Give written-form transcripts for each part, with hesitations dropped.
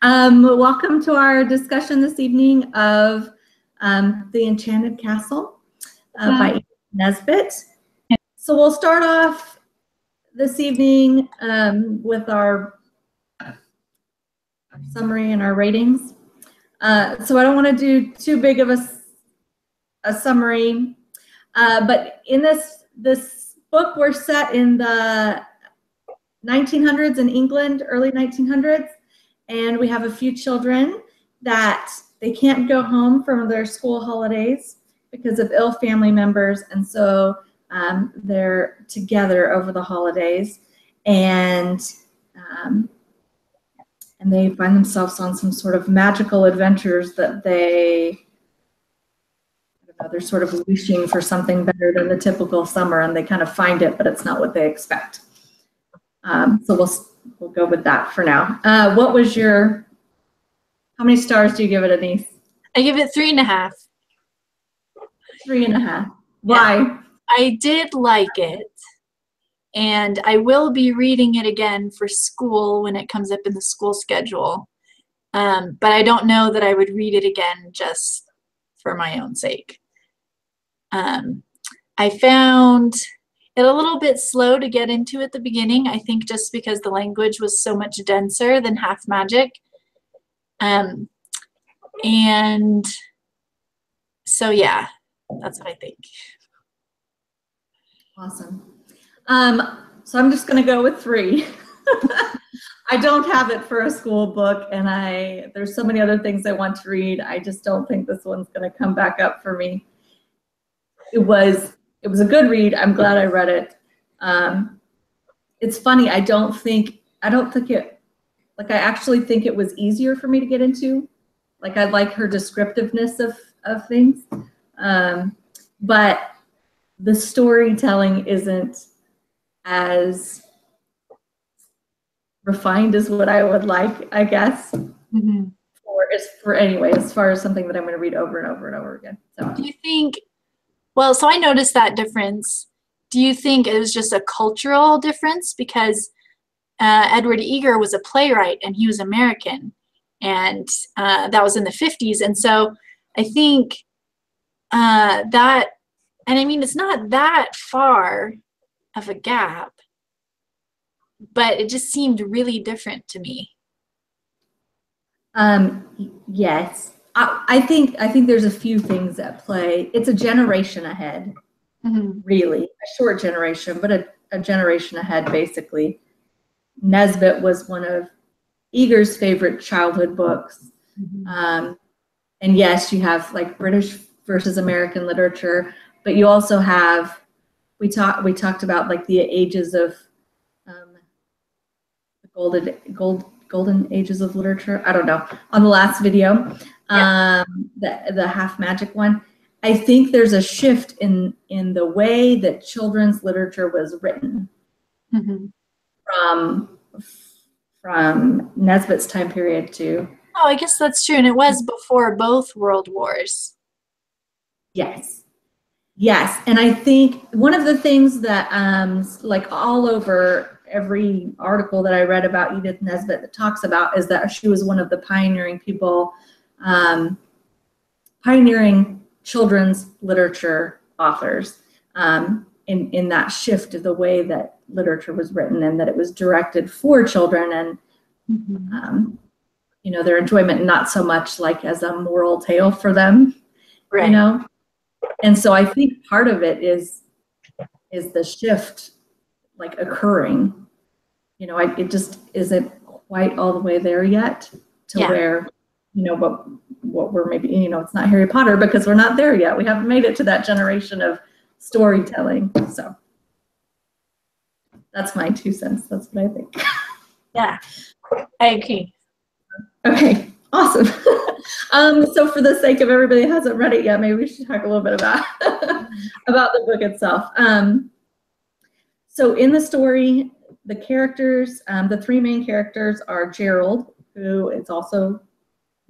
Welcome to our discussion this evening of The Enchanted Castle by Edith Nesbit. So we'll start off this evening with our summary and our ratings. So I don't want to do too big of a summary, but in this book, we're set in the 1900s in England, early 1900s. And we have a few children that they can't go home from their school holidays because of ill family members. And so they're together over the holidays, and they find themselves on some sort of magical adventures that they're sort of wishing for something better than the typical summer, and they kind of find it, but it's not what they expect. So we'll go with that for now. What was how many stars do you give it, Anise? I give it 3.5. 3.5. Why? Yeah. I did like it, and I will be reading it again for school when it comes up in the school schedule. But I don't know that I would read it again just for my own sake. I found it a little bit slow to get into at the beginning, I think just because the language was so much denser than Half Magic. And so, yeah, that's what I think. Awesome. So I'm just going to go with 3. I don't have it for a school book, and there's so many other things I want to read. I just don't think this one's going to come back up for me. It was a good read. I'm glad I read it. It's funny. I actually think it was easier for me to get into. Like, I like her descriptiveness of things. But the storytelling isn't as refined as what I would like, I guess. Mm-hmm. As far as something that I'm going to read over and over and over again. So. Do you think? Well, so I noticed that difference. Do you think it was just a cultural difference? Because Edward Eger was a playwright and he was American, and that was in the 50s. And so I think that, and I mean, it's not that far of a gap, but it just seemed really different to me. Yes. I think there's a few things at play. It's a generation ahead, mm-hmm. Really. A short generation, but a generation ahead, basically. Nesbit was one of Eger's favorite childhood books. Mm-hmm. And yes, you have like British versus American literature, but you also have, we talked about like the ages of the golden ages of literature. I don't know, on the last video. Yeah. The Half Magic one. I think there's a shift in the way that children's literature was written, mm-hmm. from Nesbit's time period to. Oh, I guess that's true, and it was before both World Wars. Yes, and I think one of the things that like all over every article that I read about Edith Nesbit that talks about is that she was one of the pioneering people. Pioneering children's literature authors in that shift of the way that literature was written, and that it was directed for children and mm-hmm. Their enjoyment, not so much like as a moral tale for them, right. And so I think part of it is the shift like occurring. It just isn't quite all the way there yet to where what we're maybe, it's not Harry Potter because we're not there yet. We haven't made it to that generation of storytelling. So that's my 2 cents. That's what I think. Yeah, I agree. Okay, awesome. So for the sake of everybody who hasn't read it yet, maybe we should talk a little bit about the book itself. So in the story, the characters, the 3 main characters are Gerald, who is also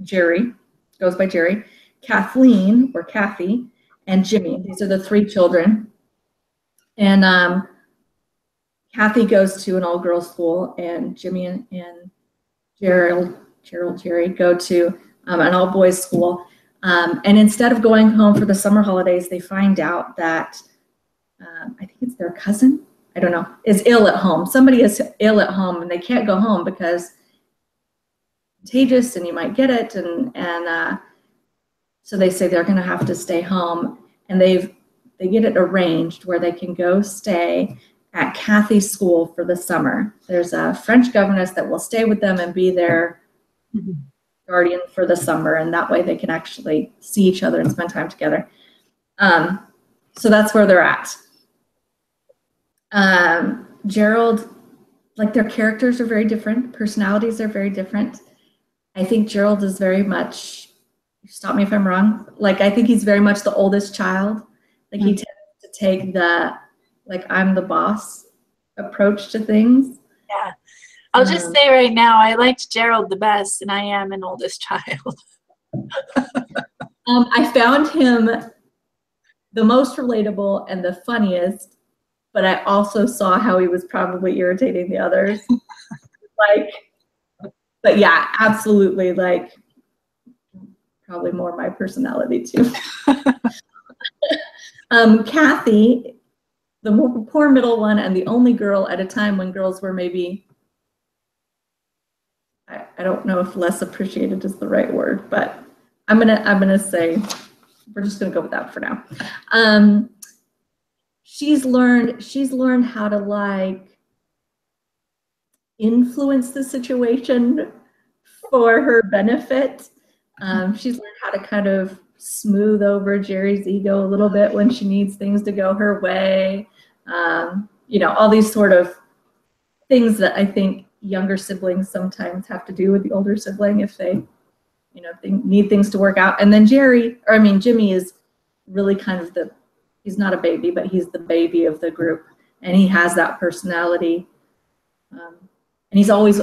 Jerry, goes by Jerry, Kathleen, or Kathy, and Jimmy. These are the 3 children. And Kathy goes to an all-girls school, and Jimmy and Gerald Gerald, Jerry go to an all-boys school. And instead of going home for the summer holidays, they find out that I think it's their cousin, I don't know, is ill at home. Somebody is ill at home and they can't go home because it's contagious and you might get it. And so they say they're going to have to stay home, and they get it arranged where they can go stay at Kathy's school for the summer. There's a French governess that will stay with them and be their guardian for the summer, and that way they can actually see each other and spend time together. So that's where they're at. Gerald, like, their characters are very different, personalities are very different. I think Gerald is very much, stop me if I'm wrong, like, I think he's very much the oldest child. Like, he tends to take the, like, I'm the boss approach to things. Yeah. I'll just say right now, I liked Gerald the best, and I am an oldest child. I found him the most relatable and the funniest, but I also saw how he was probably irritating the others. Like, but yeah, absolutely, like, probably more my personality too. Kathy, the poor middle one and the only girl at a time when girls were maybe, I don't know if less appreciated is the right word, but I'm gonna say we're just gonna go with that for now. She's learned how to, like, influence the situation for her benefit. She's learned how to kind of smooth over Jerry's ego a little bit when she needs things to go her way. You know, all these sort of things that I think younger siblings sometimes have to do with the older sibling if they, you know, they need things to work out. And then Jimmy is really kind of he's not a baby, but he's the baby of the group, and he has that personality. And he's always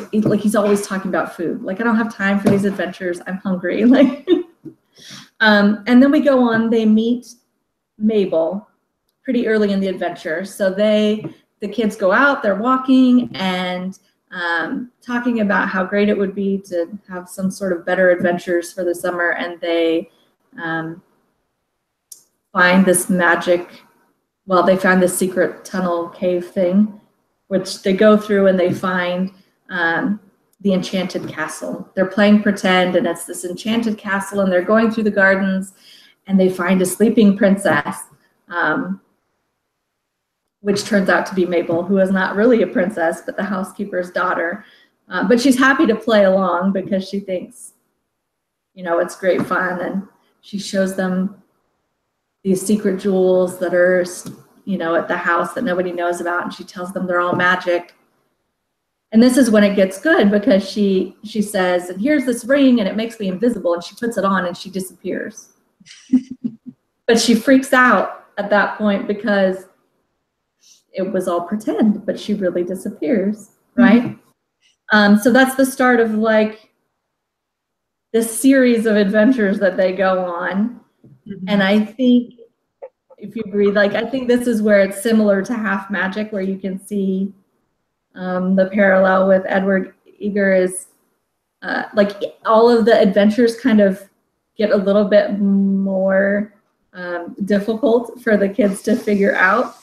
talking about food. Like, I don't have time for these adventures. I'm hungry. Like, and then we go on. They meet Mabel pretty early in the adventure. So the kids go out. They're walking and talking about how great it would be to have some sort of better adventures for the summer. And they find this they found this secret tunnel cave thing, which they go through, and they find the Enchanted Castle. They're playing pretend, and it's this enchanted castle, and they're going through the gardens, and they find a sleeping princess, which turns out to be Mabel, who is not really a princess, but the housekeeper's daughter. But she's happy to play along because she thinks, you know, it's great fun, and she shows them these secret jewels that are, you know, at the house that nobody knows about, and she tells them they're all magic. And this is when it gets good, because she says, and here's this ring, and it makes me invisible, and she puts it on and she disappears. But she freaks out at that point because it was all pretend, but she really disappears, right? So that's the start of, like, this series of adventures that they go on. And I think, if you agree, like, I think this is where it's similar to Half Magic, where you can see the parallel with Edward Eager is, like, all of the adventures kind of get a little bit more difficult for the kids to figure out.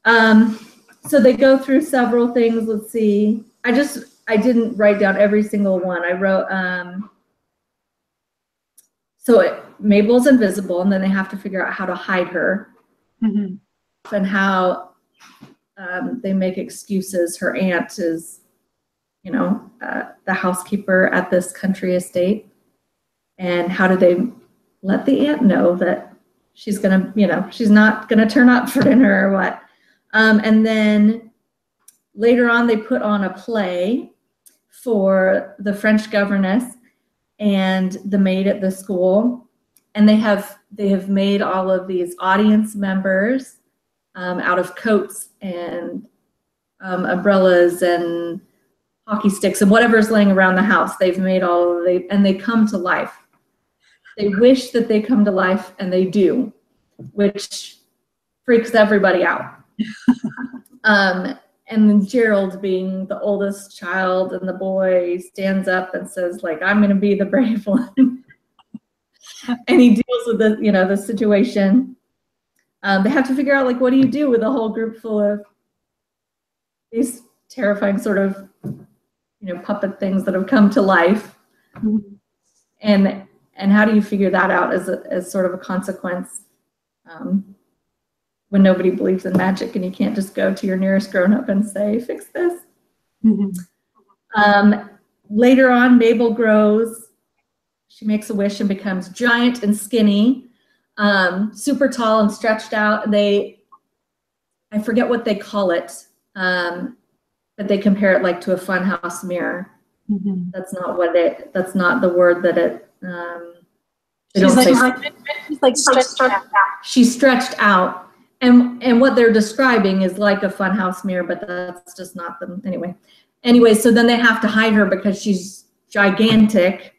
So they go through several things. Let's see. I didn't write down every single one. I wrote, Mabel's invisible, and then they have to figure out how to hide her, and how they make excuses. Her aunt is, you know, the housekeeper at this country estate, and how do they let the aunt know that she's gonna, you know, she's not gonna turn up for dinner or what? And then later on, they put on a play for the French governess and the maid at the school. And they have made all of these audience members out of coats and umbrellas and hockey sticks and whatever's laying around the house. They've made and they come to life. They wish that they come to life, and they do, which freaks everybody out. And then Gerald, being the oldest child, and the boy stands up and says, like, I'm going to be the brave one. And he deals with the, the situation. They have to figure out, like, what do you do with a whole group full of these terrifying sort of, puppet things that have come to life. Mm-hmm. And how do you figure that out as sort of a consequence when nobody believes in magic and you can't just go to your nearest grown-up and say, fix this. Mm-hmm. Later on, Mabel grows. She makes a wish and becomes giant and skinny, super tall and stretched out. I forget what they call it, but they compare it like to a funhouse mirror. Mm-hmm. That's not the word that it, she's like stretched out. She's stretched out. And what they're describing is like a funhouse mirror, but that's just not them. Anyway, so then they have to hide her because she's gigantic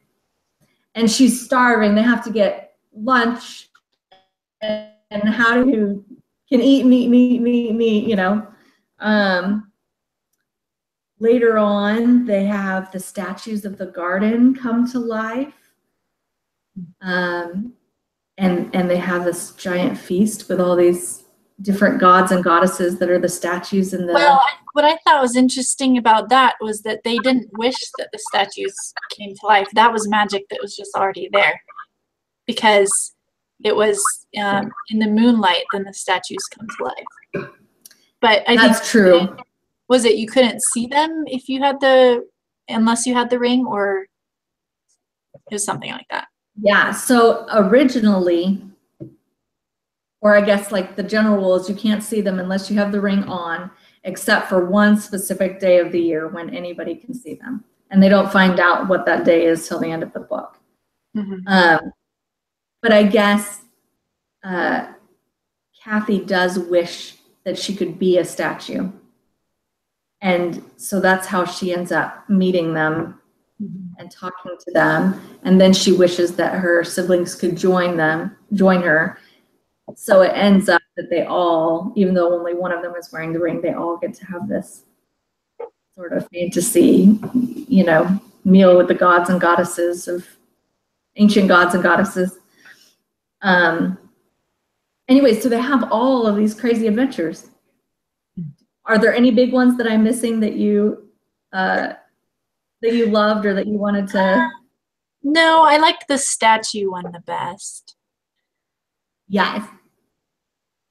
and she's starving. They have to get lunch, and how do you can eat and eat and eat and eat and eat, Later on, they have the statues of the garden come to life. And they have this giant feast with all these different gods and goddesses that are the statues in the... Well, what I thought was interesting about that was that they didn't wish that the statues came to life. That was magic that was just already there. Because it was in the moonlight, then the statues come to life. But I think that's true. Was it you couldn't see them if you had unless you had the ring, or it was something like that? Yeah, so originally, or I guess like the general rule is you can't see them unless you have the ring on, except for one specific day of the year when anybody can see them. And they don't find out what that day is till the end of the book. Mm-hmm. But I guess Kathy does wish that she could be a statue. And so that's how she ends up meeting them and talking to them. And then she wishes that her siblings could join her. So it ends up that they all, even though only one of them is wearing the ring, they all get to have this sort of fantasy, meal with the gods and goddesses of ancient gods and goddesses. Anyway, so they have all of these crazy adventures. Are there any big ones that I'm missing that you loved or that you wanted to? No, I liked the statue one the best. Yeah,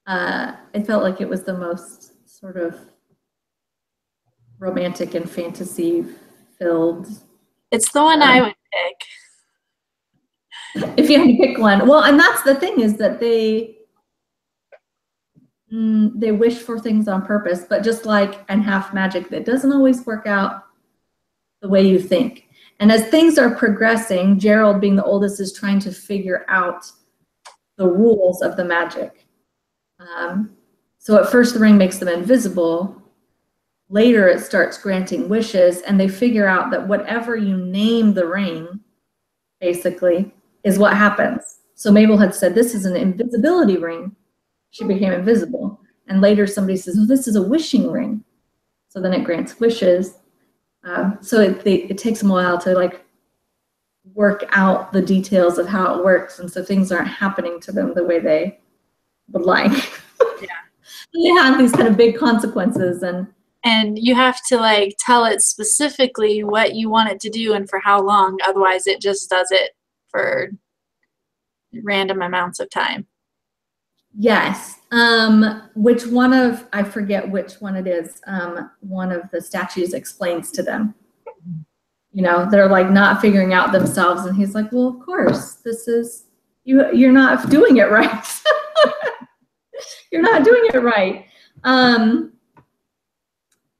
I felt like it was the most sort of romantic and fantasy filled. It's the one I would pick. If you had to pick one. Well, and that's the thing, is that they wish for things on purpose, but just like in Half Magic, that doesn't always work out the way you think. And as things are progressing, Gerald, being the oldest, is trying to figure out the rules of the magic. So at first the ring makes them invisible. Later it starts granting wishes, and they figure out that whatever you name the ring, basically, is what happens. So Mabel had said, this is an invisibility ring. She became invisible. And later somebody says, oh, this is a wishing ring. So then it grants wishes. So it takes them a while to like work out the details of how it works. And so things aren't happening to them the way they would like. Yeah. They have these kind of big consequences. And you have to like tell it specifically what you want it to do and for how long. Otherwise it just does it for random amounts of time. Yes. Which one of, I forget which one it is, one of the statues explains to them. They're like not figuring out themselves, and he's like, well, of course, this is, you're not doing it right. You're not doing it right.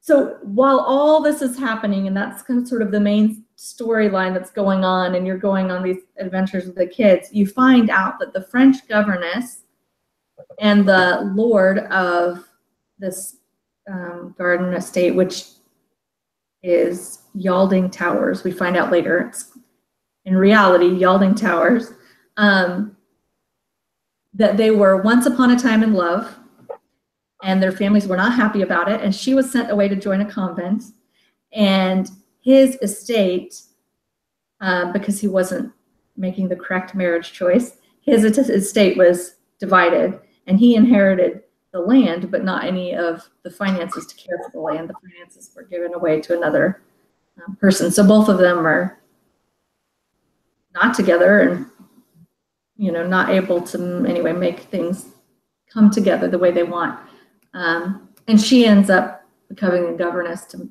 So while all this is happening, and that's kind of sort of the main storyline that's going on, and you're going on these adventures with the kids, you find out that the French governess and the lord of this garden estate, which is Yalding Towers, we find out later, it's in reality Yalding Towers, that they were once upon a time in love, and their families were not happy about it. And she was sent away to join a convent. And his estate, because he wasn't making the correct marriage choice, his estate was divided, and he inherited the land, but not any of the finances to care for the land. The finances were given away to another person. So both of them are not together, and not able to anyway make things come together the way they want. And she ends up becoming a governess to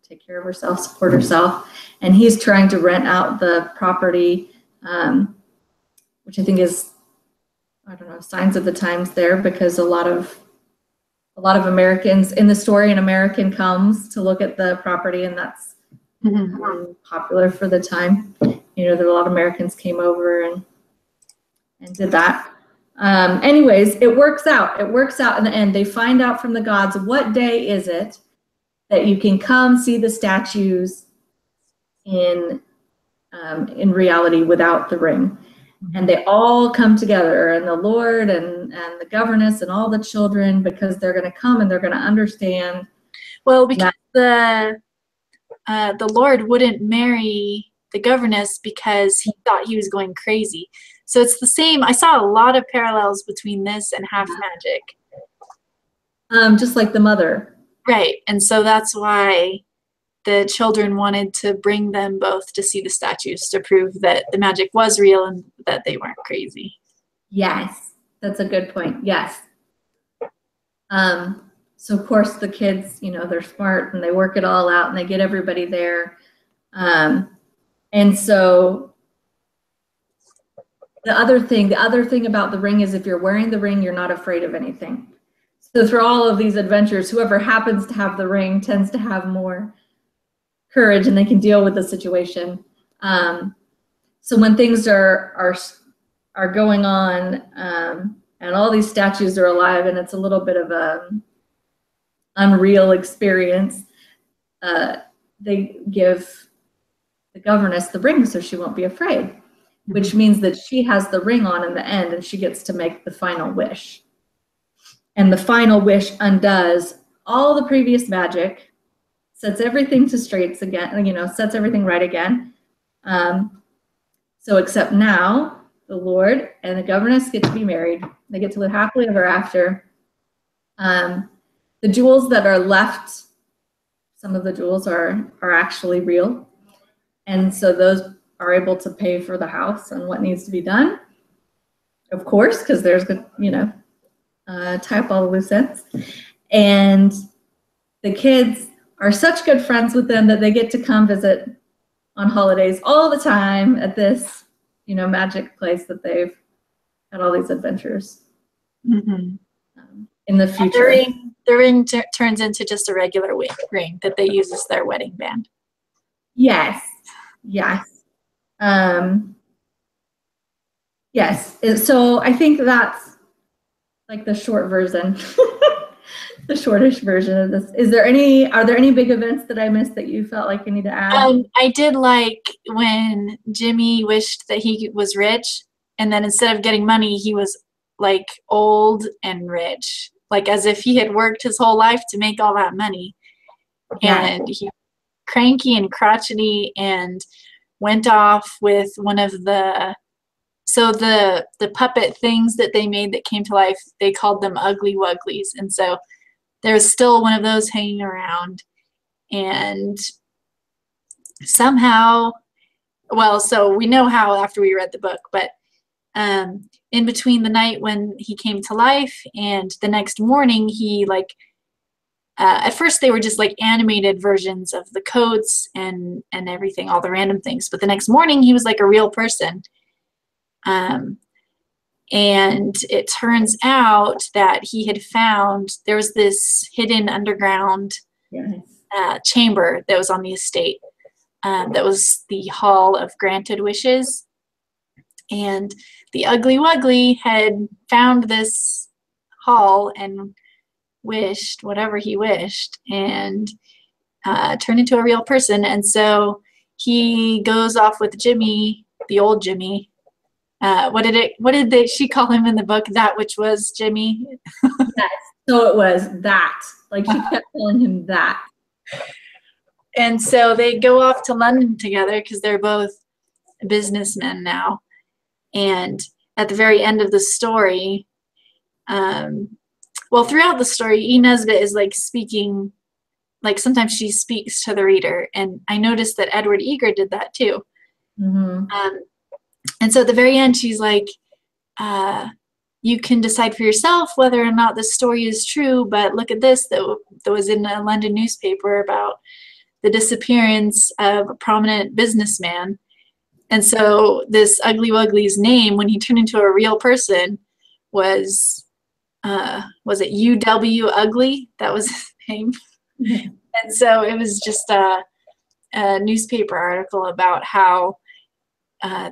take care of herself, support herself. And he's trying to rent out the property, which I think is, I don't know, signs of the times there, because a lot of Americans in the story, an American comes to look at the property, and that's popular for the time. There were a lot of Americans came over and did that. Anyways, it works out. It works out in the end. They find out from the gods, what day is it that you can come see the statues in reality without the ring. And they all come together, and the Lord and the governess and all the children, because they're going to come and they're going to understand. Well, because the Lord wouldn't marry the governess because he thought he was going crazy. So it's the same. I saw a lot of parallels between this and half magic. Just like the mother. Right. And so that's why the children wanted to bring them both to see the statues, to prove that the magic was real and that they weren't crazy. Yes, that's a good point. Yes. So of course the kids, they're smart and they work it all out and they get everybody there. And so the other thing about the ring is, if you're wearing the ring, you're not afraid of anything. So through all of these adventures, whoever happens to have the ring tends to have more courage, and they can deal with the situation. So when things are going on, and all these statues are alive, and it's a little bit of a unreal experience, they give the governess the ring so she won't be afraid, which means that she has the ring on in the end, and she gets to make the final wish. And the final wish undoes all the previous magic, sets everything to straights again, sets everything right again. So except now, the Lord and the governess get to be married. They get to live happily ever after. The jewels that are left, some of the jewels are actually real. And so those are able to pay for the house and what needs to be done. Of course, because there's, tie up all the loose ends. And the kids are such good friends with them that they get to come visit on holidays all the time at this, magic place that they've had all these adventures in the future. The ring turns into just a regular ring that they use as their wedding band. Yes. Yes. Yes. So I think that's like the short version, the shortish version of this. Are there any big events that I missed that you felt like you need to add? I did like when Jimmy wished that he was rich, and then instead of getting money, he was like old and rich, like as if he had worked his whole life to make all that money. Yeah. And he cranky and crotchety and went off with one of the puppet things that they made that came to life. They called them Ugly Wugglies. And so there's still one of those hanging around. And somehow, so we know how after we read the book, but in between the night when he came to life and the next morning, he at first they were just like animated versions of the coats and everything, all the random things. But the next morning he was like a real person. And it turns out that he had found, there was this hidden underground chamber that was on the estate. That was the Hall of Granted Wishes. And the Ugly Wuggly had found this hall and wished whatever he wished and turned into a real person. And so he goes off with Jimmy, the old Jimmy. What did she call him in the book? That which was Jimmy? Yes. So it was that. Like, she kept telling him that. And so they go off to London together because they're both businessmen now. And at the very end of the story, well, throughout the story, E. Nesbit is like speaking, like sometimes she speaks to the reader. And I noticed that Edward Eager did that too. And so at the very end, she's like, you can decide for yourself whether or not this story is true, but look at this that was in a London newspaper about the disappearance of a prominent businessman. And so this Ugly Wuggly's name, when he turned into a real person, was it U.W. Ugly? That was his name. And so it was just a newspaper article about how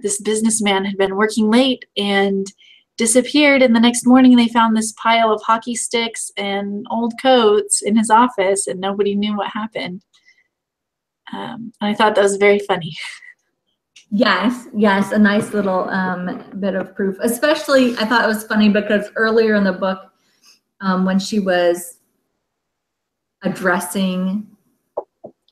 this businessman had been working late and disappeared, and the next morning they found this pile of hockey sticks and old coats in his office, and nobody knew what happened. And I thought that was very funny. Yes, a nice little bit of proof. Especially, I thought it was funny because earlier in the book, when she was addressing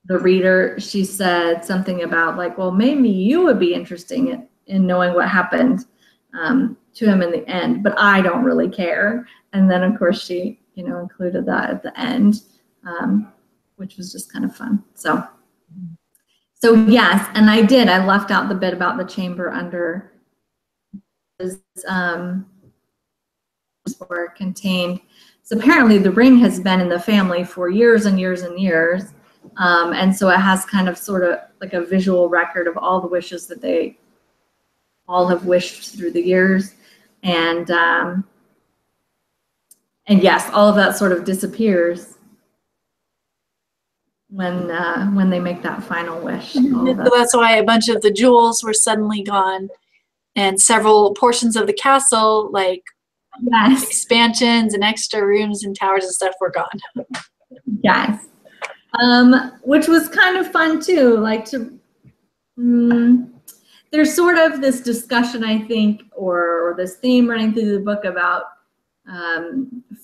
the reader, she said something about like, well, maybe you would be interested in knowing what happened to him in the end, but I don't really care. And then, of course, she, included that at the end, which was just kind of fun. So yes, and I left out the bit about the chamber under were contained. So apparently the ring has been in the family for years and years and years. And so it has kind of sort of like a visual record of all the wishes that they all have wished through the years. And yes, all of that sort of disappears when they make that final wish. So that's why a bunch of the jewels were suddenly gone, and several portions of the castle, like expansions and extra rooms and towers and stuff, were gone. Yes. Which was kind of fun too. Like there's sort of this discussion, I think, or this theme running through the book about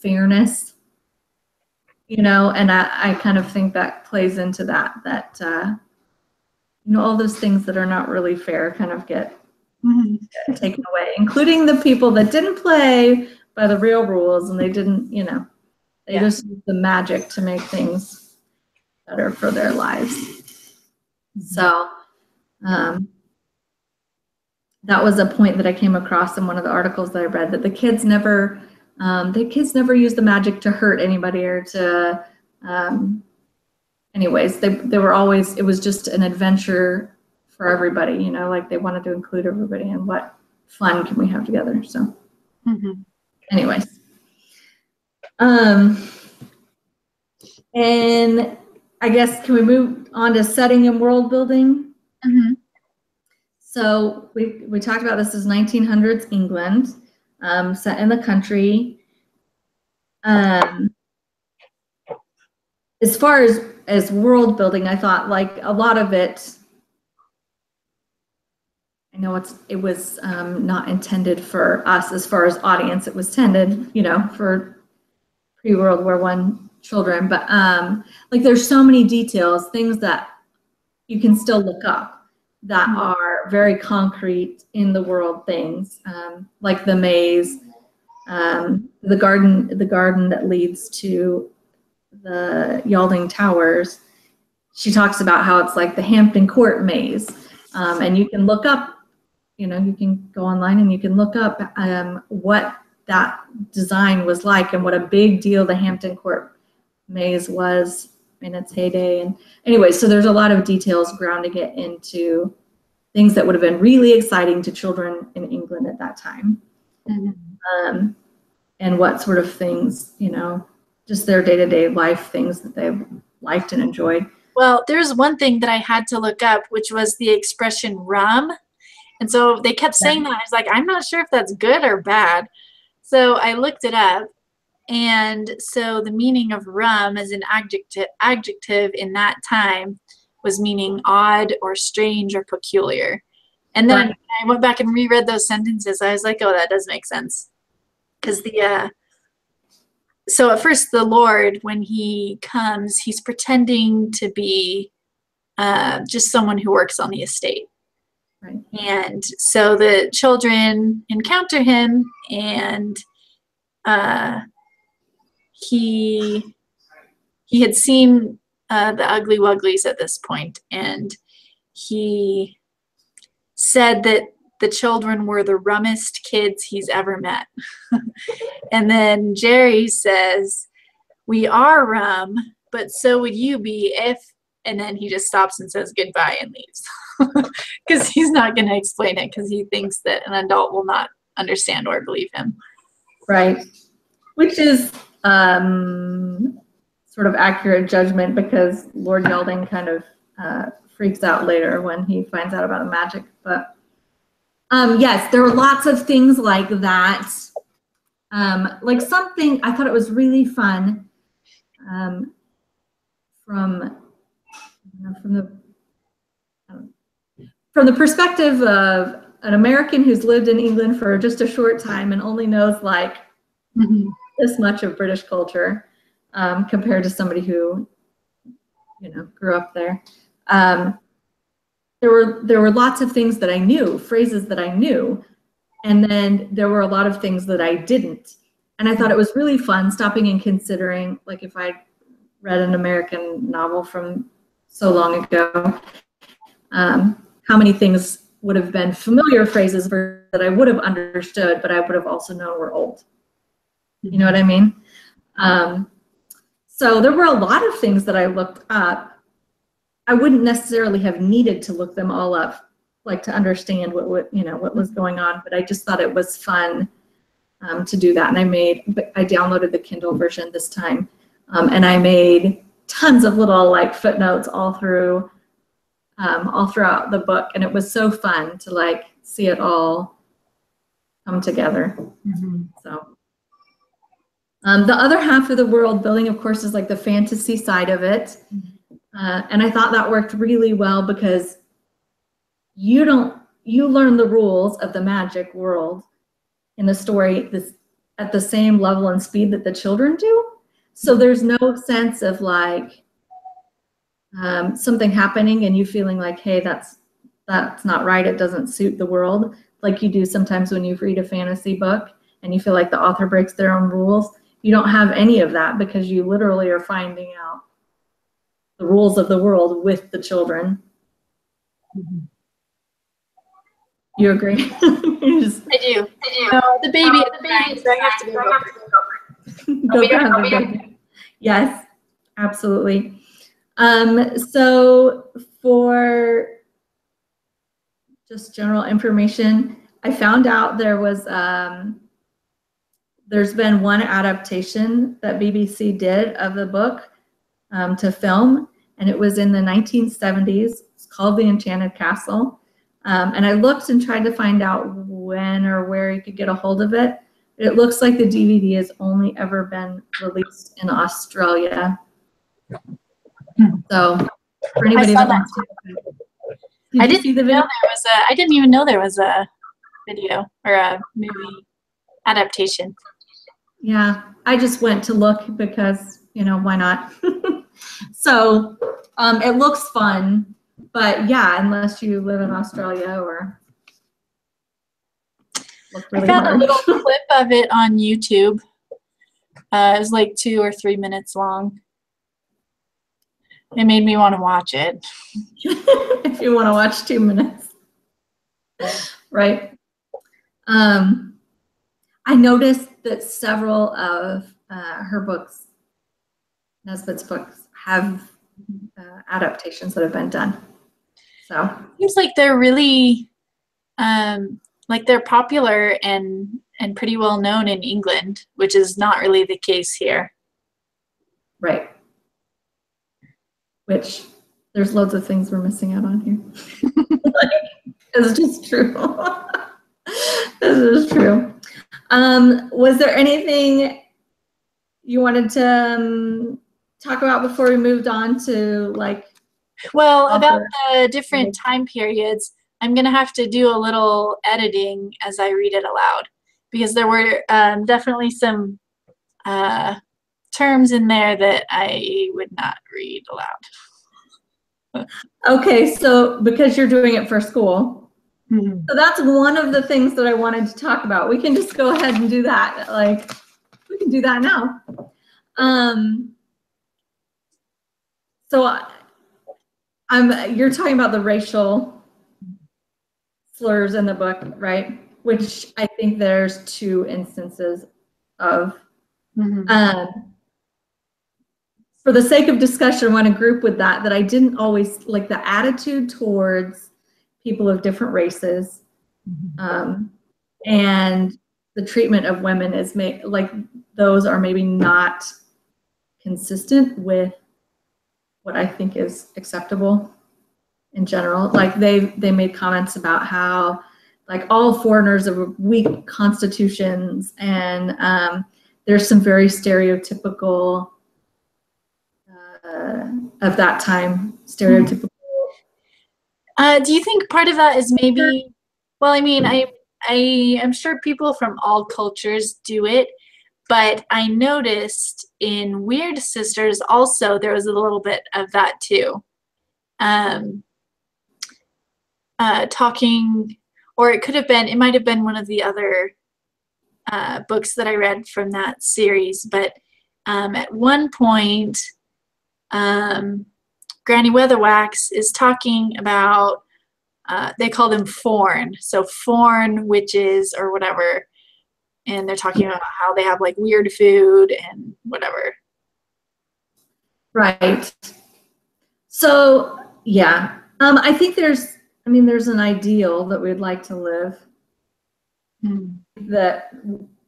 fairness. And I kind of think that plays into that all those things that are not really fair kind of get taken away, including the people that didn't play by the real rules, and they didn't, they just used the magic to make things better for their lives. So that was a point that I came across in one of the articles that I read, that the kids never used the magic to hurt anybody or to, anyways, they were always, it was just an adventure for everybody, like they wanted to include everybody in what fun can we have together. So anyways, and I guess, can we move on to setting and world building? So we talked about this as 1900s England, set in the country. As far as world building, I thought like a lot of it, I know it was not intended for us as far as audience. It was intended, for pre-World War I children. But like there's so many details, things that you can still look up that are very concrete in the world things, like the maze, the garden that leads to the Yalding Towers. She talks about how it's like the Hampton Court maze, and you can look up, you can go online and you can look up what that design was like and what a big deal the Hampton Court maze was in its heyday. And anyway, so there's a lot of details grounding it into things that would have been really exciting to children in England at that time. And what sort of things, just their day-to-day life things that they liked and enjoyed. Well, there's one thing that I had to look up, which was the expression rum. And so they kept saying that. I was like, I'm not sure if that's good or bad. So I looked it up. And so the meaning of rum as an adjective in that time was meaning odd or strange or peculiar. And then I went back and reread those sentences. I was like, oh, that does make sense. Because so at first the Lord, when he comes, he's pretending to be just someone who works on the estate. Right. And so the children encounter him, and he had seen the Ugly Wugglies at this point, and he said that the children were the rummest kids he's ever met. And then Jerry says, "We are rum, but so would you be if," and then he just stops and says goodbye and leaves. Because he's not going to explain it, because he thinks that an adult will not understand or believe him. Right. Which is sort of accurate judgment, because Lord Yelding kind of freaks out later when he finds out about the magic. But yes, there were lots of things like that. Like something, I thought it was really fun from the perspective of an American who's lived in England for just a short time and only knows like this much of British culture, compared to somebody who, grew up there. There were lots of things that I knew, phrases that I knew, and then there were a lot of things that I didn't. And I thought it was really fun stopping and considering, like if I read an American novel from so long ago, how many things would have been familiar phrases that I would have understood, but I would have also known were old. You know what I mean? So there were a lot of things that I looked up. I wouldn't necessarily have needed to look them all up, like to understand what was going on, but I just thought it was fun to do that. And I downloaded the Kindle version this time, and I made tons of little like footnotes all throughout the book, and it was so fun to like see it all come together. So the other half of the world building, of course, is like the fantasy side of it, and I thought that worked really well, because you learn the rules of the magic world in the story at the same level and speed that the children do. So there's no sense of like something happening and you feeling like, hey, that's not right, it doesn't suit the world, like you do sometimes when you read a fantasy book and you feel like the author breaks their own rules. You don't have any of that, because you literally are finding out the rules of the world with the children. You agree? I do. The baby is crying, so I have to go grab the baby. Yes, absolutely. So for just general information, I found out there's been one adaptation that BBC did of the book to film, and it was in the 1970s. It's called The Enchanted Castle. And I looked and tried to find out when or where you could get a hold of it. It looks like the DVD has only ever been released in Australia. So for anybody that wants to, I didn't even know there was a video or a movie adaptation. Yeah, I just went to look because, why not? So it looks fun, but yeah, unless you live in Australia or look really hard. I found a little clip of it on YouTube. It was like 2 or 3 minutes long. It made me want to watch it. If you want to watch 2 minutes. Right. I noticed that several of her books, Nesbitt's books, have adaptations that have been done. So seems like they're really they're popular and pretty well known in England, which is not really the case here. Right. Which there's loads of things we're missing out on here. It's just true. This is true. Was there anything you wanted to talk about before we moved on to about the different time periods? I'm gonna have to do a little editing as I read it aloud, because there were definitely some terms in there that I would not read aloud. Okay, so because you're doing it for school, so that's one of the things that I wanted to talk about. We can just go ahead and do that. Like, we can do that now. So you're talking about the racial slurs in the book, right? Which I think there's 2 instances of. For the sake of discussion, I want to group with that I didn't always like the attitude towards people of different races, and the treatment of women is like those are maybe not consistent with what I think is acceptable in general. Like they made comments about how like all foreigners have weak constitutions, and there's some very stereotypical of that time, stereotypical. Do you think part of that is maybe, well, I mean, I am sure people from all cultures do it, but I noticed in Weird Sisters also there was a little bit of that too. Talking, or it might have been one of the other books that I read from that series, but at one point, Granny Weatherwax is talking about, they call them foreign, so foreign witches or whatever, and they're talking about how they have like weird food and whatever. Right. So yeah, I think there's an ideal that we'd like to live. That,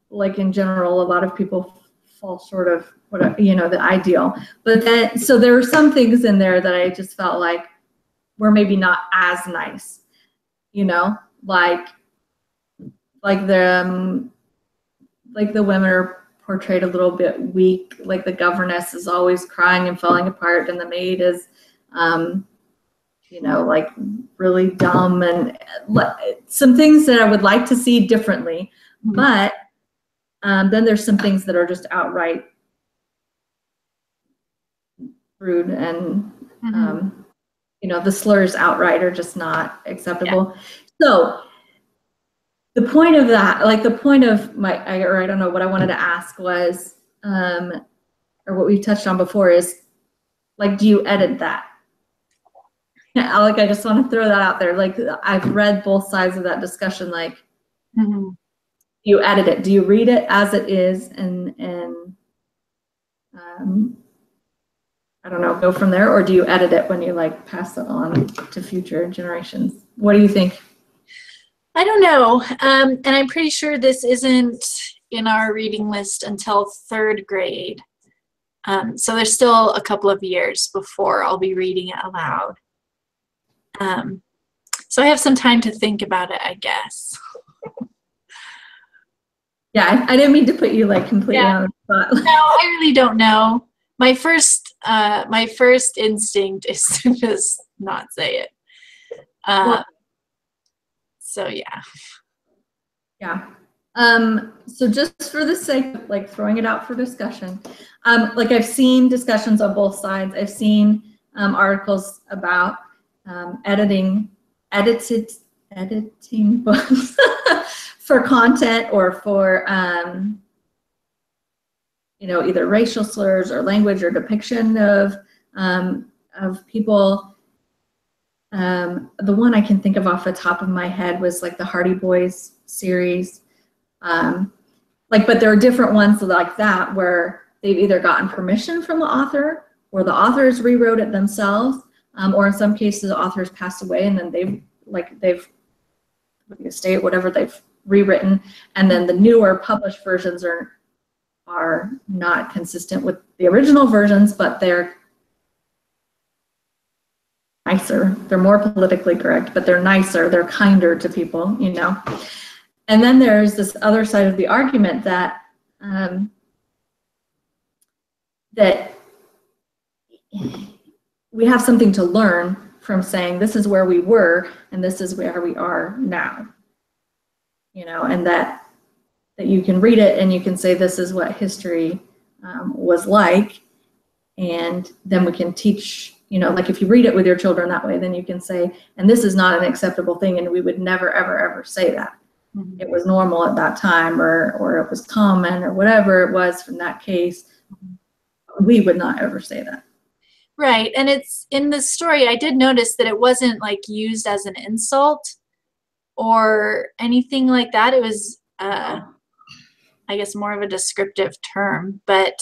like in general, a lot of people fall short of what the ideal. But then, so there were some things in there that I just felt like were maybe not as nice, like the women are portrayed a little bit weak. Like the governess is always crying and falling apart, and the maid is, like really dumb, and some things that I would like to see differently. But then there's some things that are just outright rude, and the slurs outright are just not acceptable. Yeah. So the point of that, like the point of I don't know, what I wanted to ask was, or what we touched on before is, like, do you edit that? Like, I just want to throw that out there. Like, I've read both sides of that discussion. Like, you edit it? Do you read it as it is and I don't know, go from there, or do you edit it when you like pass it on to future generations? What do you think? I don't know, and I'm pretty sure this isn't in our reading list until 3rd grade. So there's still a couple of years before I'll be reading it aloud. So I have some time to think about it, I guess. Yeah, I didn't mean to put you like completely on the spot. No, I really don't know. My first instinct is to just not say it. So yeah. Yeah. So just for the sake of like throwing it out for discussion, like I've seen discussions on both sides. I've seen articles about editing books for content or for either racial slurs or language or depiction of people. The one I can think of off the top of my head was like the Hardy Boys series. But there are different ones like that where they've either gotten permission from the author or the authors rewrote it themselves, or in some cases the authors passed away and then they've estate, whatever, they've rewritten, and then the newer published versions are not consistent with the original versions, but they're nicer. They're more politically correct, but they're nicer. They're kinder to people, And then there's this other side of the argument that that we have something to learn from saying this is where we were and this is where we are now. And that you can read it and you can say this is what history was like, and then we can teach, like if you read it with your children that way, then you can say, and this is not an acceptable thing, and we would never, ever, ever say that. Mm-hmm. It was normal at that time, or it was common, or whatever it was from that case. We would not ever say that. Right, and it's in the story, I did notice that it wasn't like used as an insult or anything like that. It was, I guess, more of a descriptive term, but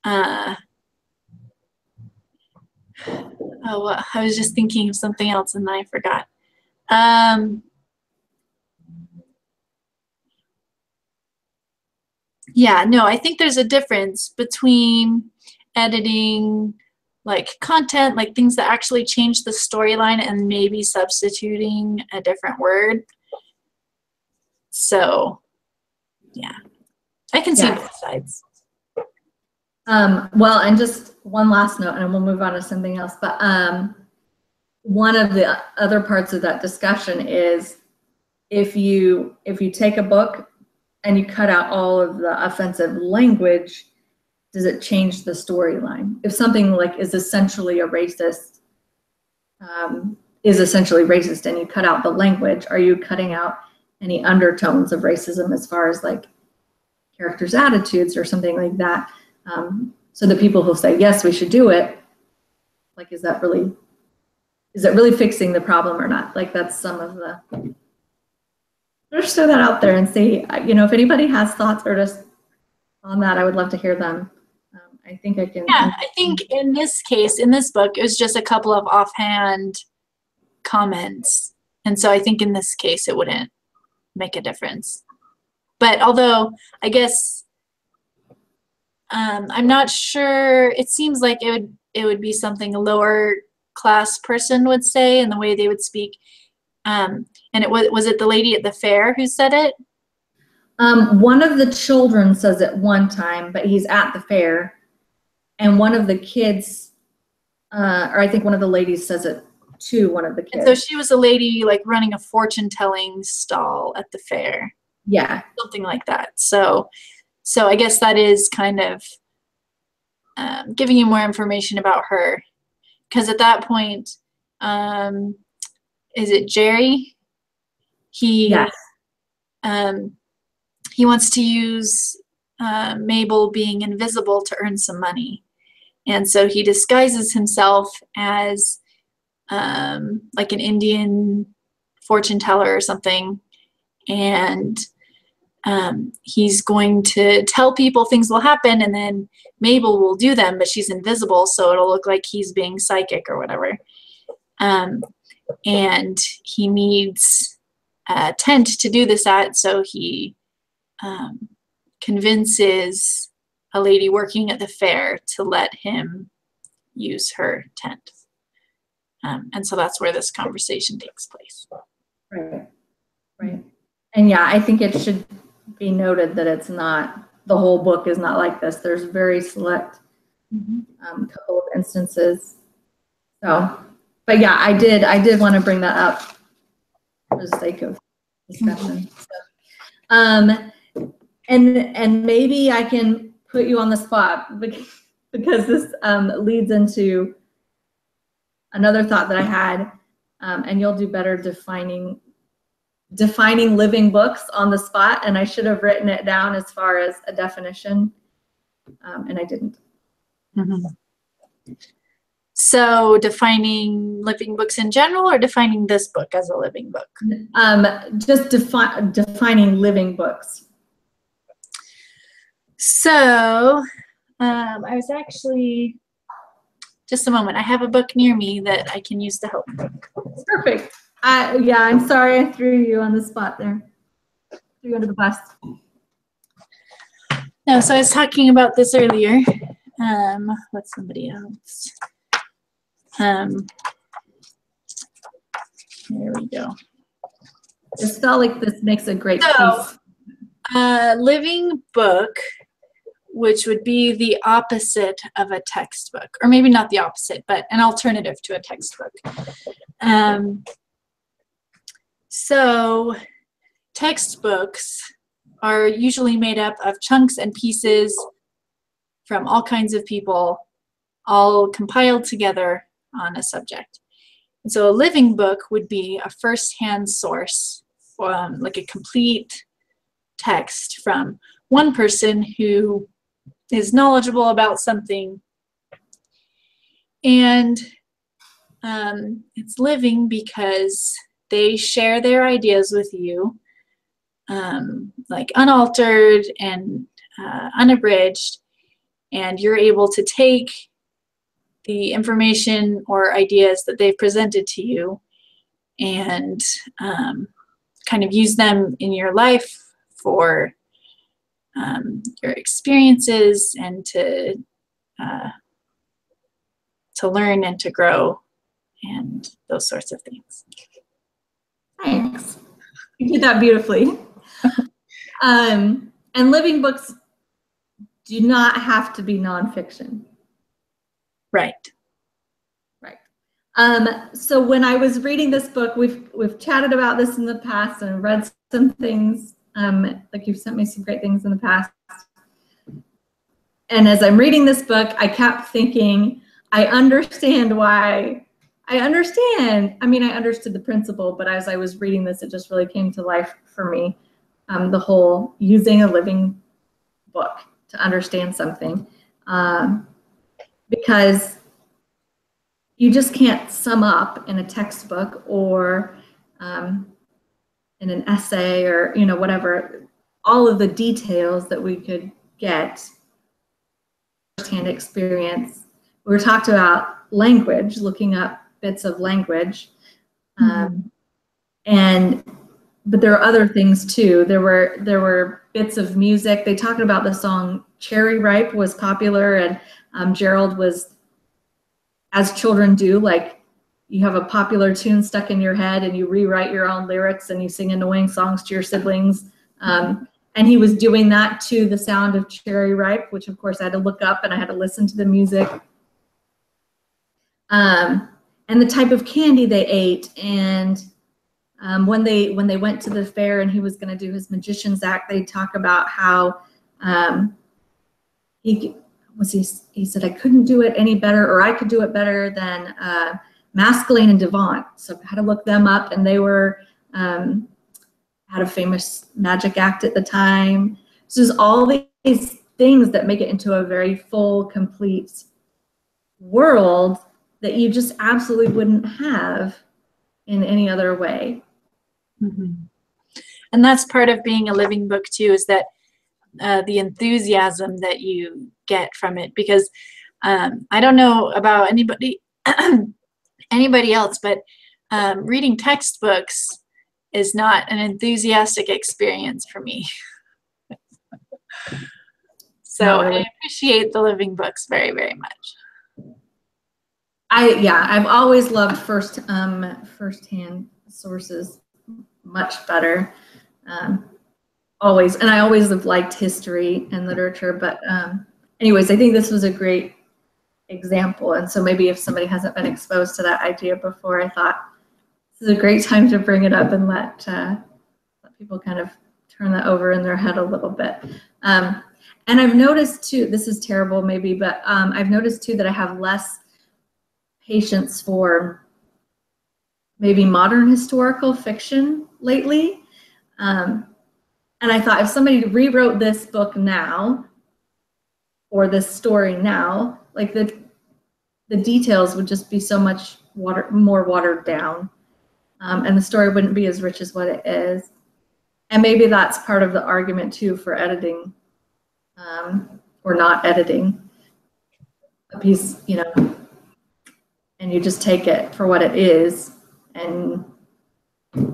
oh, I was just thinking of something else and then I forgot. Yeah, no, I think there's a difference between editing like content, like things that actually change the storyline, and maybe substituting a different word. So, yeah, I can see both sides. Well, and just one last note, and we'll move on to something else. But one of the other parts of that discussion is if you take a book and you cut out all of the offensive language, does it change the storyline? If something like is essentially racist, and you cut out the language, are you cutting out any undertones of racism as far as like characters' attitudes or something like that? So the people who say, yes, we should do it, like, is it really fixing the problem or not? Like, that's some of the, just throw that out there and see, if anybody has thoughts or just on that, I would love to hear them. I think I can. Yeah, I think in this case, in this book, it was just a couple of offhand comments. And so I think in this case, it wouldn't make a difference. But although, I guess, I'm not sure, it seems like it would be something a lower class person would say in the way they would speak. And was it the lady at the fair who said it? One of the children says it one time, but he's at the fair. And one of the kids, or I think one of the ladies says it to one of the kids. And so she was a lady like running a fortune-telling stall at the fair. Yeah. Something like that. So I guess that is kind of giving you more information about her. Because at that point, is it Jerry? Yes. He wants to use Mabel being invisible to earn some money. And so he disguises himself as like an Indian fortune teller or something. And he's going to tell people things will happen, and then Mabel will do them, but she's invisible, so it'll look like he's being psychic or whatever. And he needs a tent to do this at, so he convinces a lady working at the fair to let him use her tent. And so that's where this conversation takes place. Right. And yeah, I think it should be noted that it's not, the whole book is not like this. There's very select couple of instances. So, but yeah, I did want to bring that up for the sake of discussion. So, and maybe I can put you on the spot because this leads into another thought that I had, and you'll do better defining living books on the spot, and I should have written it down as far as a definition, and I didn't. So defining living books in general, or defining this book as a living book? Just defining living books. So I was actually, just a moment, I have a book near me that I can use to help. Perfect. Yeah, I'm sorry I threw you on the spot there. Threw you under the bus. No, so I was talking about this earlier with somebody else. There we go. It felt like this makes a great piece. Living book, which would be the opposite of a textbook, or maybe not the opposite, but an alternative to a textbook. So textbooks are usually made up of chunks and pieces from all kinds of people, all compiled together on a subject. And so a living book would be a first-hand source, like a complete text from one person who is knowledgeable about something. And it's living because they share their ideas with you, like unaltered and unabridged, and you're able to take the information or ideas that they've presented to you and kind of use them in your life for your experiences and to learn and to grow and those sorts of things. Thanks. You did that beautifully. And living books do not have to be nonfiction. Right. Right. So when I was reading this book, we've chatted about this in the past and read some things. Like you've sent me some great things in the past. And as I'm reading this book, I kept thinking, I understand why. I understood the principle, but as I was reading this, it just really came to life for me. The whole using a living book to understand something. Because you just can't sum up in a textbook or in an essay or, whatever, all of the details that we could get firsthand experience. We were talked about language, looking up bits of language. But there are other things too. There were bits of music. They talked about the song Cherry Ripe was popular, and Gerald was, as children do, like you have a popular tune stuck in your head and you rewrite your own lyrics and you sing annoying songs to your siblings. And he was doing that to the sound of Cherry Ripe, which of course I had to look up and I had to listen to the music. And the type of candy they ate, and when they went to the fair and he was going to do his magician's act, they talk about how he said, I couldn't do it any better, or I could do it better than Masqueline and Devant. So I had to look them up, and they were had a famous magic act at the time. So there's all these things that make it into a very full, complete world that you just absolutely wouldn't have in any other way. And that's part of being a living book too, is that the enthusiasm that you get from it, because I don't know about anybody else, but reading textbooks is not an enthusiastic experience for me. So really. I appreciate the living books very, very much. I've always loved firsthand sources much better. Always, and I always have liked history and literature, but anyways, I think this was a great example. And so maybe if somebody hasn't been exposed to that idea before, I thought this is a great time to bring it up and let people kind of turn that over in their head a little bit. And I've noticed too, this is terrible maybe, but I've noticed too that I have less patience for maybe modern historical fiction lately. And I thought if somebody rewrote this book now, or this story now, like the details would just be so much more watered down, and the story wouldn't be as rich as what it is. And maybe that's part of the argument too for editing, or not editing a piece, and you just take it for what it is and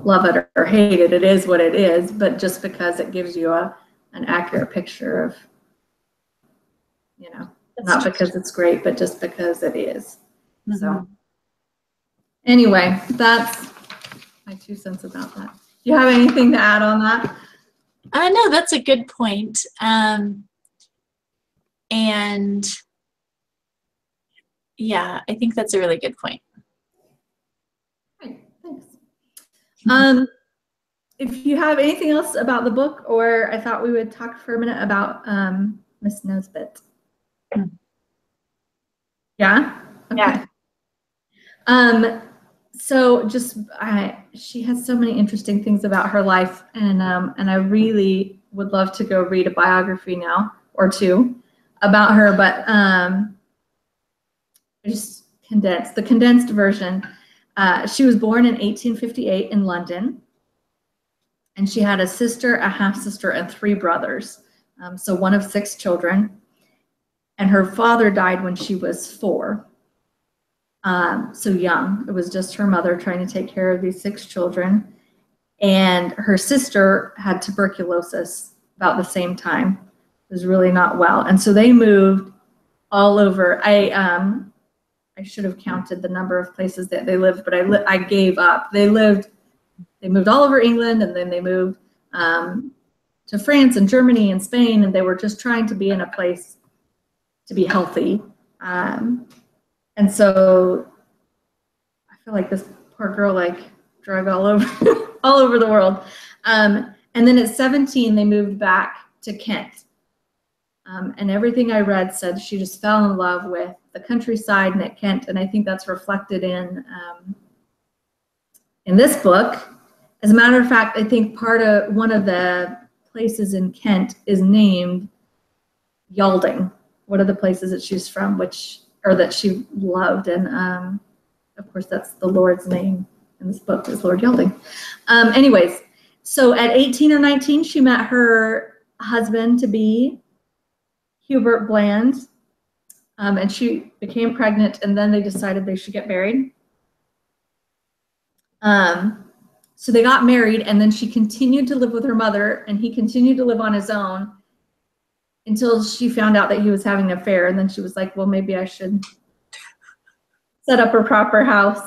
love it or hate it. It is what it is, but just because it gives you an accurate picture of, not because it's great, but just because it is. So anyway, that's my 2 cents about that. Do you have anything to add on that? No, that's a good point. And yeah, I think that's a really good point. Great, thanks. If you have anything else about the book, or I thought we would talk for a minute about Miss Nesbit. Yeah? Okay. Yeah. So she has so many interesting things about her life, and I really would love to go read a biography now or two about her, but just the condensed version. She was born in 1858 in London, and she had a sister, a half-sister, and 3 brothers, so one of 6 children, and her father died when she was 4. So young. It was just her mother trying to take care of these 6 children. And her sister had tuberculosis about the same time. It was really not well. And so they moved all over. I should have counted the number of places that they lived, but I gave up. They moved all over England, and then they moved to France and Germany and Spain, and they were just trying to be in a place to be healthy. And so I feel like this poor girl drug all over all over the world. And then at 17, they moved back to Kent. And everything I read said she just fell in love with the countryside and at Kent. And I think that's reflected in this book. As a matter of fact, I think one of the places in Kent is named Yalding. One of the places that she's from, that she loved. And of course, that's the Lord's name in this book, is Lord Yalding. Anyways, so at 18 or 19, she met her husband-to-be, Hubert Bland, and she became pregnant, and then they decided they should get married. So they got married, and then she continued to live with her mother, and he continued to live on his own until she found out that he was having an affair, and then she was like, well, maybe I should set up a proper house.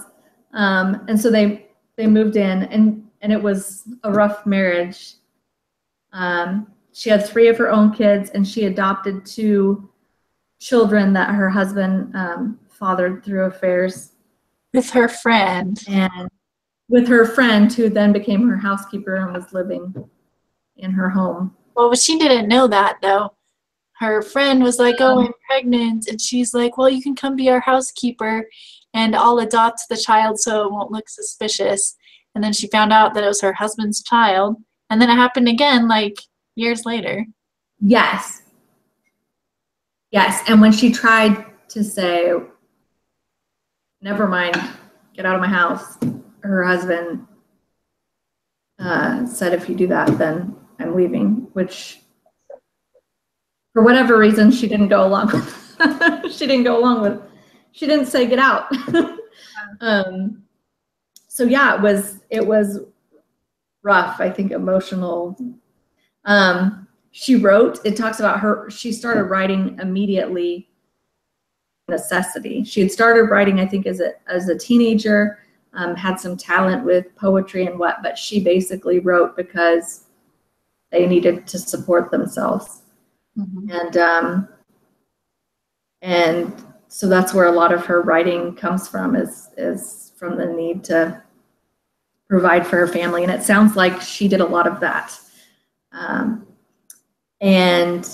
And so they moved in, and it was a rough marriage. She had 3 of her own kids, and she adopted 2 children that her husband fathered through affairs. With her friend. And with her friend, who then became her housekeeper and was living in her home. Well, but she didn't know that, though. Her friend was like, oh, I'm pregnant. And she's like, well, you can come be our housekeeper, and I'll adopt the child so it won't look suspicious. And then she found out that it was her husband's child. And then it happened again, years later. Yes. Yes. And when she tried to say, never mind, get out of my house, her husband said, if you do that, then I'm leaving, which for whatever reason, she didn't go along with. She didn't say get out. So yeah, it was rough, I think, emotional. It talks about she started writing immediately, necessity. She had started writing, I think, as a teenager, had some talent with poetry and but she basically wrote because they needed to support themselves. Mm-hmm. And so that's where a lot of her writing comes from, is from the need to provide for her family. And it sounds like she did a lot of that. And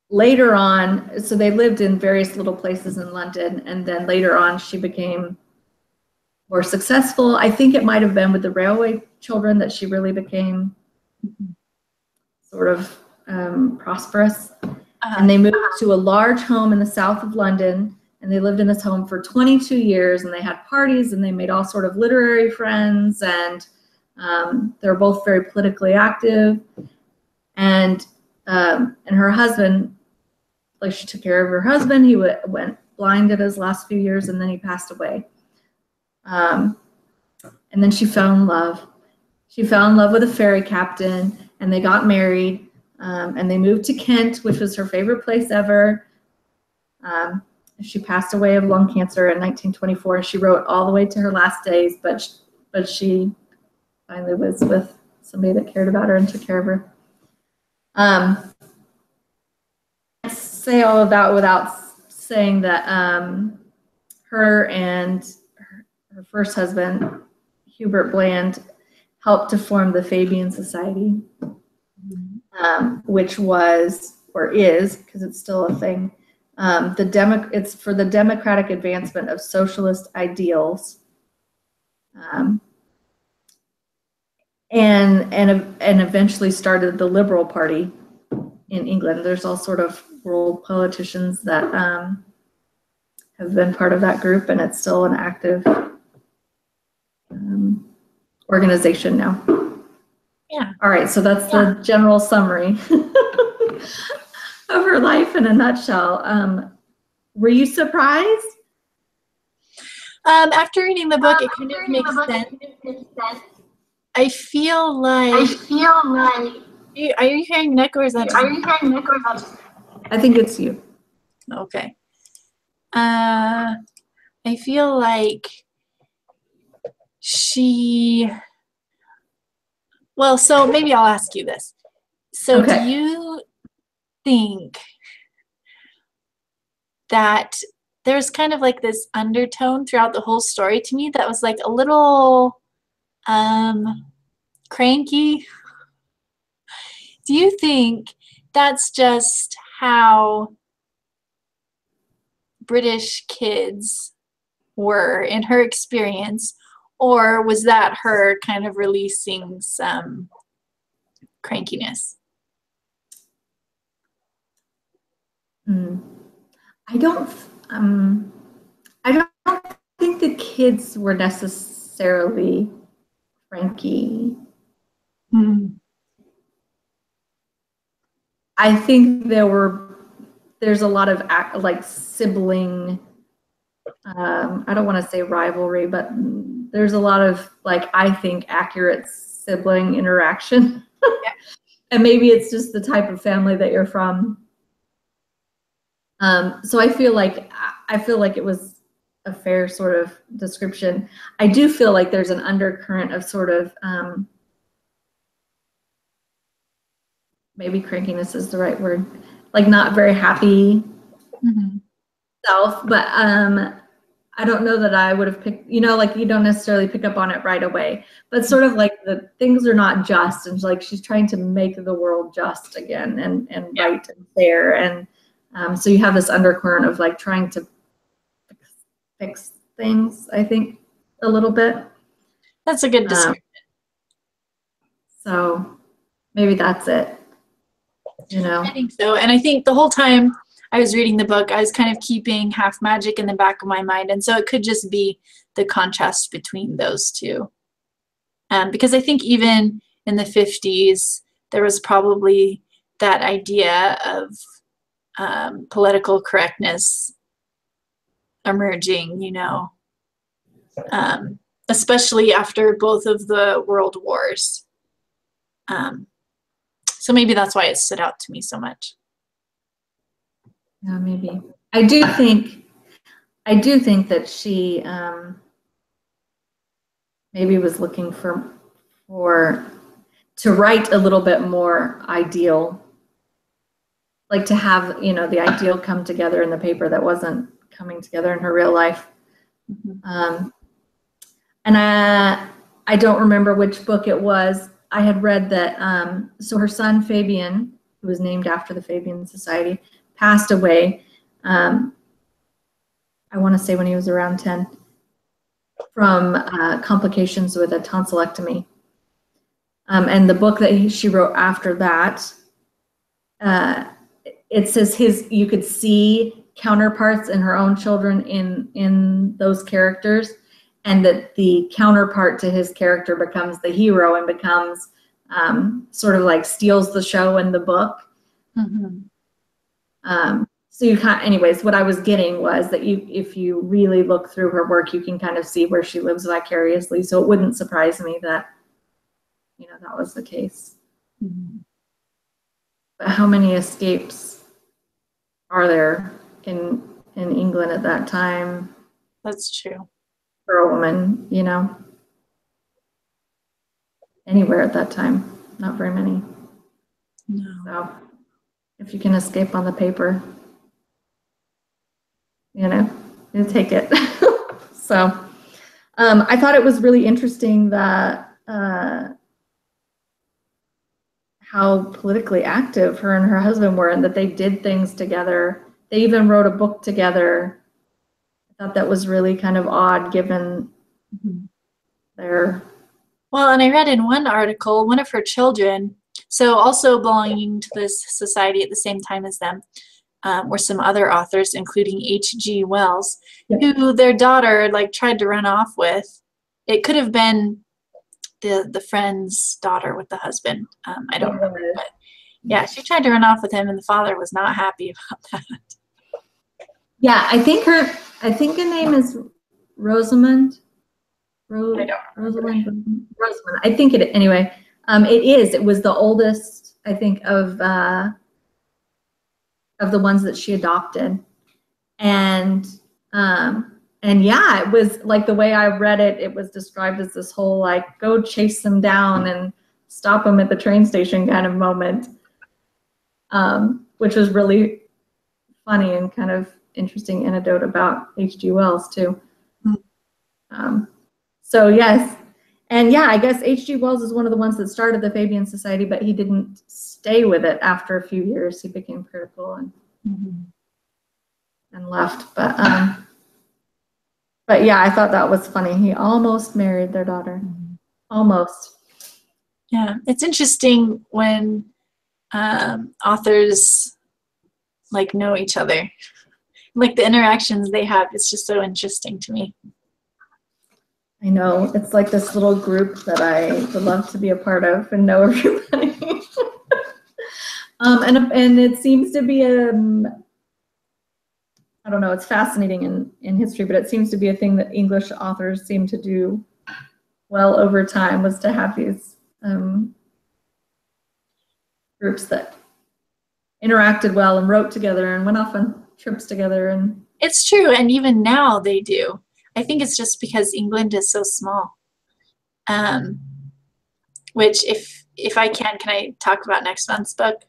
later on, so they lived in various little places in London, and then later on she became more successful. I think it might have been with the railway children that she really became sort of prosperous. And they moved to a large home in the south of London, and they lived in this home for 22 years, and they had parties, and they made all sort of literary friends, and they were both very politically active. And her husband, she took care of her husband. He went blind in his last few years, and then he passed away. And then she fell in love. She fell in love with a ferry captain, and they got married. And they moved to Kent, which was her favorite place ever. She passed away of lung cancer in 1924. She wrote all the way to her last days, but she finally was with somebody that cared about her and took care of her. I say all of that without saying that her and her first husband, Hubert Bland, helped to form the Fabian Society, which was or is, because it's still a thing. It's for the democratic advancement of socialist ideals, and eventually started the Liberal Party in England. There's all sort of world politicians that have been part of that group, and it's still an active organization now. Yeah. All right, so that's the general summary of her life in a nutshell. Were you surprised? After reading the book, it kind of makes sense. I feel like. Are you hearing Nick, or is that? I think it's you. Okay. I feel like she. Well, so maybe I'll ask you this. So, Okay. do you think that there's kind of like this undertone throughout the whole story to me that was like a little cranky? Do you think that's just how British kids were in her experience, or was that her kind of releasing some crankiness? I don't think the kids were necessarily cranky. I think there's a lot of like sibling, I don't want to say rivalry, but there's a lot of, like, I think accurate sibling interaction. And maybe it's just the type of family that you're from. So I feel like it was a fair sort of description. I do feel like there's an undercurrent of sort of maybe crankiness is the right word, like not very happy self, but I don't know that I would have picked, like you don't necessarily pick up on it right away, but sort of like the things are not just, and like she's trying to make the world just again and right and fair, and so you have this undercurrent of like trying to fix things, I think, a little bit. That's a good description. So maybe that's it. I think so. And I think the whole time I was reading the book, I was kind of keeping Half Magic in the back of my mind. And so it could just be the contrast between those two. Because I think even in the 50s, there was probably that idea of political correctness emerging, especially after both of the world wars. So maybe that's why it stood out to me so much. Yeah, maybe. I do think that she maybe was looking for to write a little bit more ideal, like to have, the ideal come together in the paper that wasn't coming together in her real life. And I don't remember which book it was. I had read that, so her son Fabian, who was named after the Fabian Society, passed away, I want to say when he was around 10, from complications with a tonsillectomy. And the book that she wrote after that, it says you could see counterparts in her own children in those characters, and that the counterpart to his character becomes the hero and becomes sort of like steals the show in the book. So you can't, anyways, what I was getting was that if you really look through her work, you can kind of see where she lives vicariously. So it wouldn't surprise me that, that was the case. But how many escapes are there in England at that time? That's true. For a woman, anywhere at that time, not very many. No. So if you can escape on the paper, you take it. So I thought it was really interesting that how politically active her and her husband were, and that they did things together. They even wrote a book together. I thought that was really kind of odd given their... Well, and I read in one article, one of her children, so also belonging to this society at the same time as them, were some other authors, including H.G. Wells, who their daughter like tried to run off with. It could have been the friend's daughter with the husband. I don't know, but yeah, she tried to run off with him, and the father was not happy about that. Yeah, I think her name is Rosamund. Rosamund. I think it anyway. It was the oldest, I think, of the ones that she adopted, and yeah, it was like the way I read it. It was described as this whole like go chase them down and stop them at the train station kind of moment, which was really funny and kind of interesting anecdote about H.G. Wells too. So yes, and yeah, I guess H.G. Wells is one of the ones that started the Fabian Society, but he didn't stay with it after a few years. He became critical and left. But yeah, I thought that was funny. He almost married their daughter, almost. Yeah, it's interesting when authors like know each other, like the interactions they have. It's just so interesting to me. I know, it's like this little group that I would love to be a part of and know everybody. And it seems to be I don't know, it's fascinating in history, but it seems to be a thing that English authors seem to do well over time, was to have these groups that interacted well and wrote together and went off on trips together. And it's true, and even now they do. I think it's just because England is so small. Which, if I can I talk about next month's book?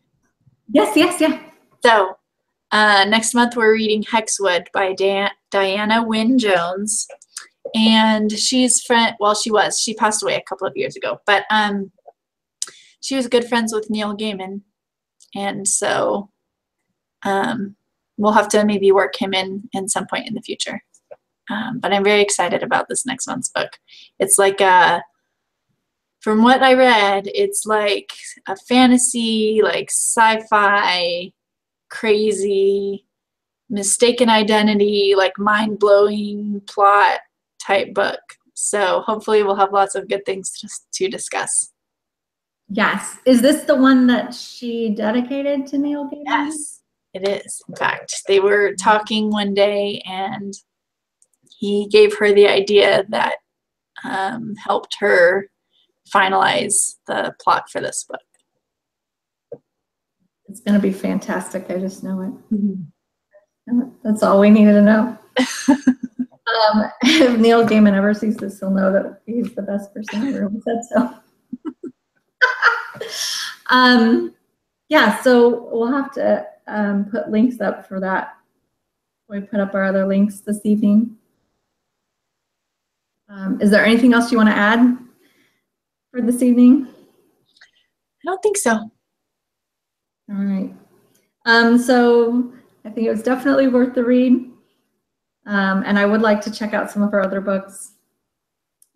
Yes, yeah. So, next month we're reading Hexwood by Diana Wynne Jones, and she's she passed away a couple of years ago, but she was good friends with Neil Gaiman, and so we'll have to maybe work him in some point in the future. But I'm very excited about this next month's book. It's like from what I read, it's like a fantasy, like sci-fi, crazy, mistaken identity, like mind-blowing plot type book. So hopefully we'll have lots of good things to discuss. Yes. Is this the one that she dedicated to Neil Gaiman? Yes, it is. In fact, they were talking one day, and he gave her the idea that helped her finalize the plot for this book. It's going to be fantastic. I just know it. That's all we needed to know. If Neil Gaiman ever sees this, he'll know that he's the best person ever who said so. Yeah, so we'll have to put links up for that. We put up our other links this evening. Is there anything else you want to add for this evening? I don't think so. All right. So I think it was definitely worth the read. And I would like to check out some of our other books.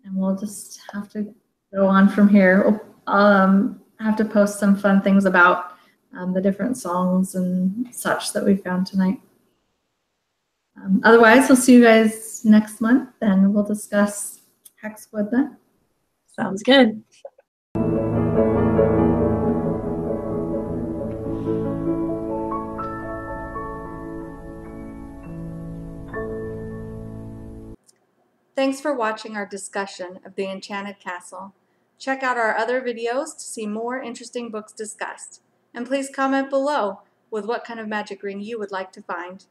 And we'll just have to go on from here. We'll have to post some fun things about the different songs and such that we found tonight. Otherwise, we'll see you guys next month, and we'll discuss Hexwood then. Sounds good. Thanks for watching our discussion of The Enchanted Castle. Check out our other videos to see more interesting books discussed. And please comment below with what kind of magic ring you would like to find.